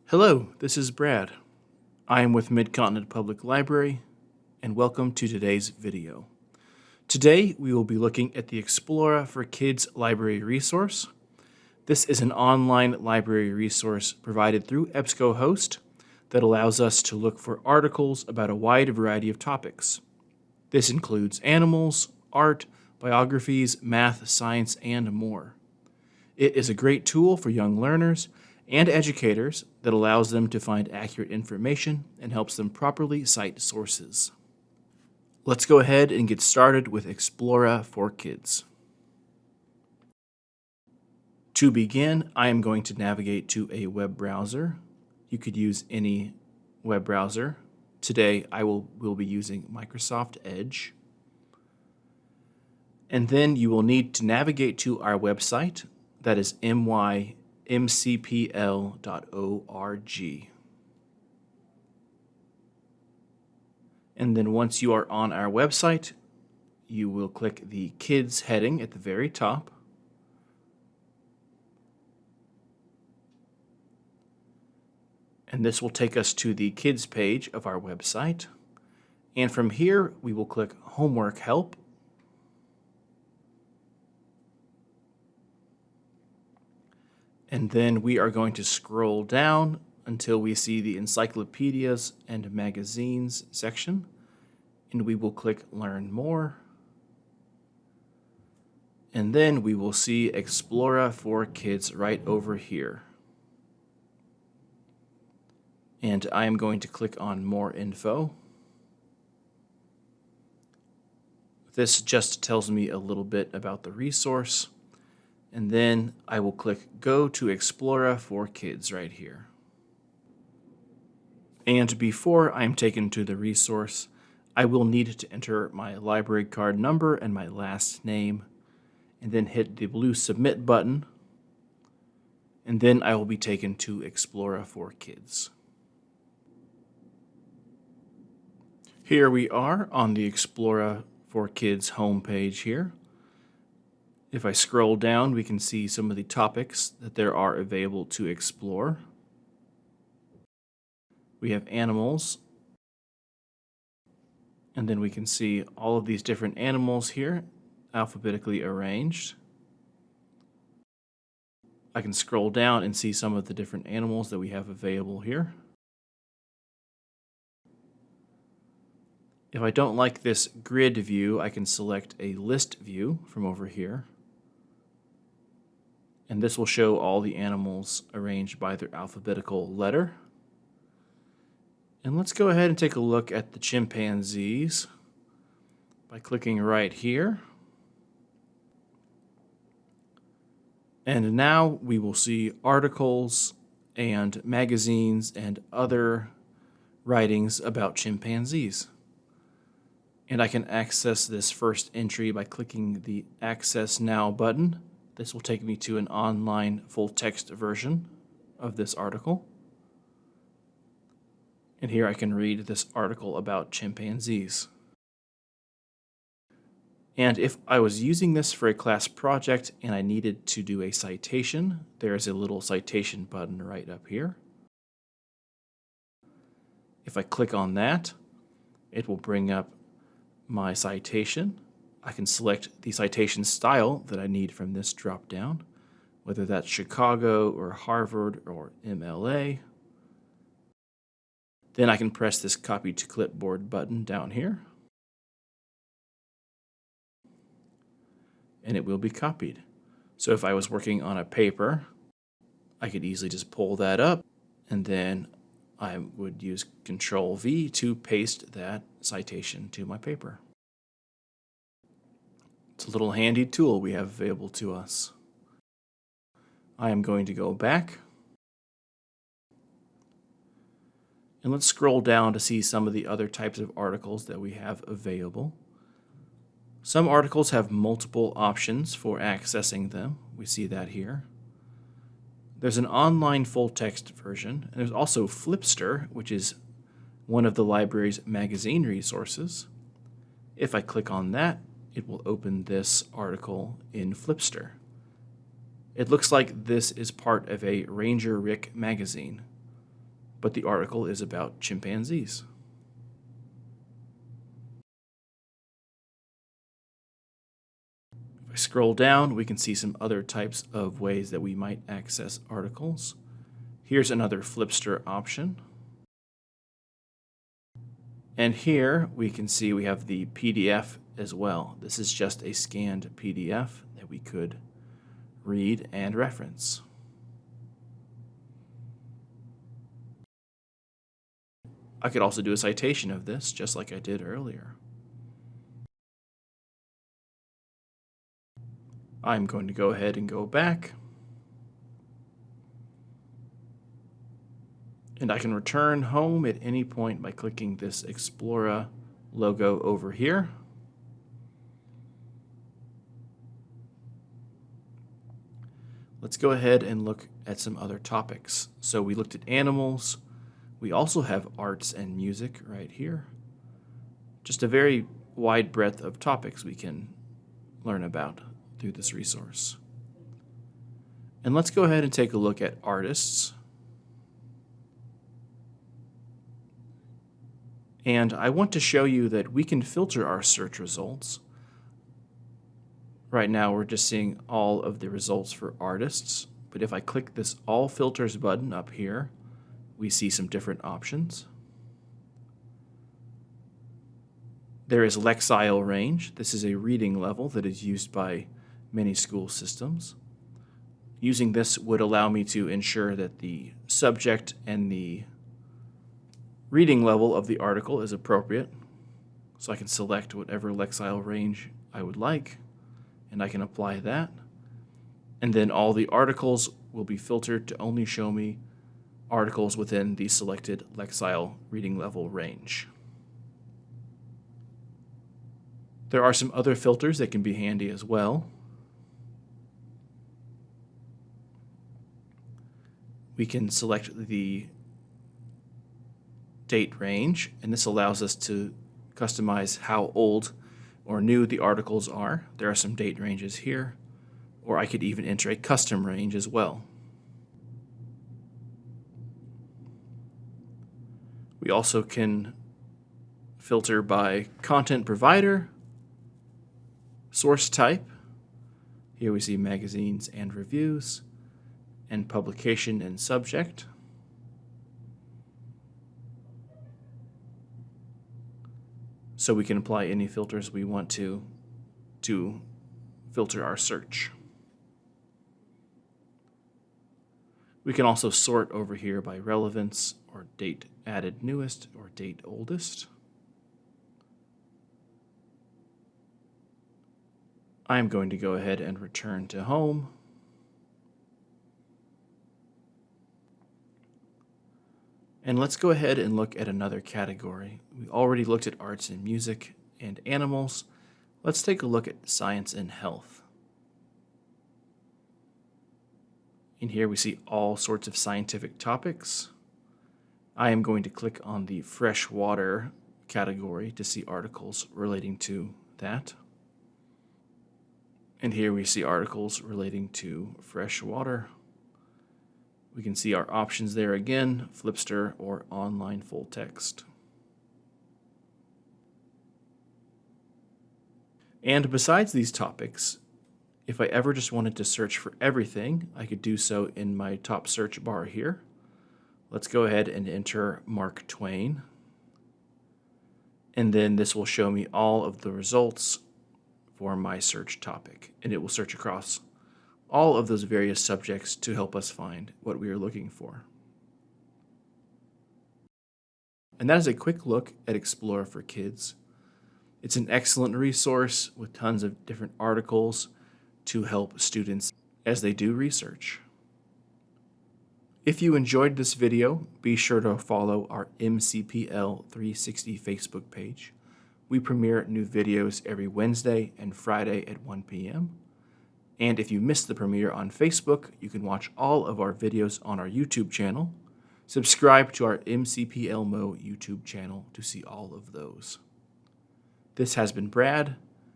Hello, this is Brad. I am with Mid-Continent Public Library, and welcome to today's video. Today, we will be looking at the Explora for Kids library resource. This is an online library resource provided through EBSCOhost that allows us to look for articles about a wide variety of topics. This includes animals, art, biographies, math, science, and more. It is a great tool for young learners and educators that allows them to find accurate information and helps them properly cite sources. Let's go ahead and get started with Explora for Kids. To begin, I am going to navigate to a web browser. You could use any web browser. Today, I will be using Microsoft Edge. And then you will need to navigate to our website. That is MCPL.org. And then once you are on our website, you will click the Kids heading at the very top. And this will take us to the Kids page of our website. And from here, we will click Homework Help. And then we are going to scroll down until we see the Encyclopedias and Magazines section, and we will click Learn More. And then we will see Explora for Kids right over here. And I am going to click on More Info. This just tells me a little bit about the resource. And then I will click Go to Explora for Kids right here. And before I am taken to the resource, I will need to enter my library card number and my last name, and then hit the blue Submit button, and then I will be taken to Explora for Kids. Here we are on the Explora for Kids homepage here. If I scroll down, we can see some of the topics that there are available to explore. We have animals, and then we can see all of these different animals here, alphabetically arranged. I can scroll down and see some of the different animals that we have available here. If I don't like this grid view, I can select a list view from over here. And this will show all the animals arranged by their alphabetical letter. And let's go ahead and take a look at the chimpanzees by clicking right here. And now we will see articles and magazines and other writings about chimpanzees. And I can access this first entry by clicking the Access Now button. This will take me to an online full-text version of this article. And here I can read this article about chimpanzees. And if I was using this for a class project and I needed to do a citation, there is a little citation button right up here. If I click on that, it will bring up my citation. I can select the citation style that I need from this drop-down, whether that's Chicago or Harvard or MLA. Then I can press this Copy to Clipboard button down here, and it will be copied. So if I was working on a paper, I could easily just pull that up, and then I would use Control-V to paste that citation to my paper. It's a little handy tool we have available to us. I am going to go back. And let's scroll down to see some of the other types of articles that we have available. Some articles have multiple options for accessing them. We see that here. There's an online full-text version, and there's also Flipster, which is one of the library's magazine resources. If I click on that, it will open this article in Flipster. It looks like this is part of a Ranger Rick magazine. but the article is about chimpanzees. If I scroll down, we can see some other types of ways that we might access articles. Here's another Flipster option. And here we can see we have the PDF as well. This is just a scanned PDF that we could read and reference. I could also do a citation of this, just like I did earlier. I'm going to go ahead and go back. And I can return home at any point by clicking this Explora logo over here. Let's go ahead and look at some other topics. So we looked at animals. We also have arts and music right here. Just a very wide breadth of topics we can learn about through this resource. And let's go ahead and take a look at artists. And I want to show you that we can filter our search results. Right now we're just seeing all of the results for artists, but if I click this All Filters button up here, we see some different options. There is Lexile range. This is a reading level that is used by many school systems. Using this would allow me to ensure that the subject and the reading level of the article is appropriate. So I can select whatever Lexile range I would like, and I can apply that. And then all the articles will be filtered to only show me articles within the selected Lexile reading level range. There are some other filters that can be handy as well. We can select the date range, and this allows us to customize how old or new the articles are. There are some date ranges here, or I could even enter a custom range as well. We also can filter by content provider, source type. Here we see magazines and reviews, and publication and subject. So we can apply any filters we want to filter our search. We can also sort over here by relevance, or date added newest, or date oldest. I'm going to go ahead and return to home. And let's go ahead and look at another category. We already looked at arts and music and animals. Let's take a look at science and health. In here we see all sorts of scientific topics. I am going to click on the freshwater category to see articles relating to that. And here we see articles relating to freshwater. We can see our options there again, Flipster or online full text. And besides these topics, if I ever just wanted to search for everything, I could do so in my top search bar here. Let's go ahead and enter Mark Twain. And then this will show me all of the results for my search topic. And it will search across all of those various subjects to help us find what we are looking for. And that is a quick look at Explora for Kids. It's an excellent resource with tons of different articles to help students as they do research. If you enjoyed this video, be sure to follow our MCPL 360 Facebook page. We premiere new videos every Wednesday and Friday at 1 p.m. And if you missed the premiere on Facebook, you can watch all of our videos on our YouTube channel. Subscribe to our MCPL Mo YouTube channel to see all of those. This has been Brad.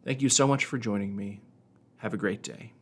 Thank you so much for joining me. Have a great day.